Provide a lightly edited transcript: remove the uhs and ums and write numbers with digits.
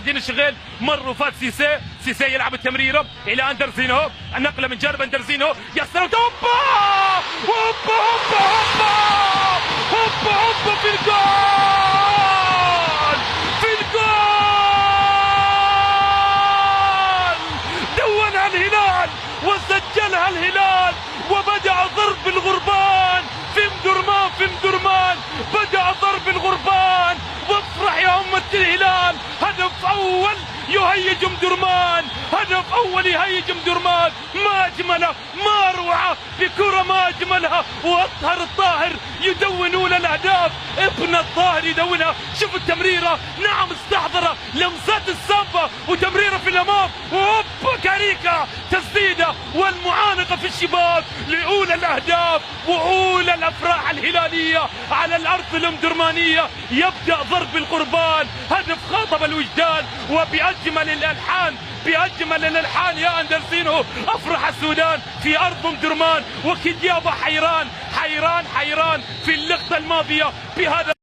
دين الشغيل مر وفات سيسي يلعب التمريره الى اندرزينو، النقله من جانب اندرزينو يسر اوبا اوبا اوبا اوبا اوبا في الجول، في الجول دونها الهلال وسجلها الهلال، وبدأ ضرب الغربان في مدرمان بدأ ضرب الغربان. وافرح يا أمة الهلال، هدف أول يهيج مدرمان، هدف أول يهيج مدرمان، ما أجمله ما أروعه بكرة ما أجملها. وأطهر الطاهر يدونون الأهداف، ابن الطاهر يدونها. شوف التمريرة، نعم استحضر لمسات السامبا وتمريرة في الأمام، وهوبا كاريكا تسديدة والمعانقة في الشباك لأولى الأهداف وأولى الأفراح الهلالية على الأرض الأمدرمانية. يبدأ ضرب القربان، هدف خاطب الوجدان، وبأجمل الألحان بأجمل الألحان يا أندرسينو أفرح السودان في أرض أمدرمان. وكديابة حيران حيران حيران في اللقطة الماضية بهذا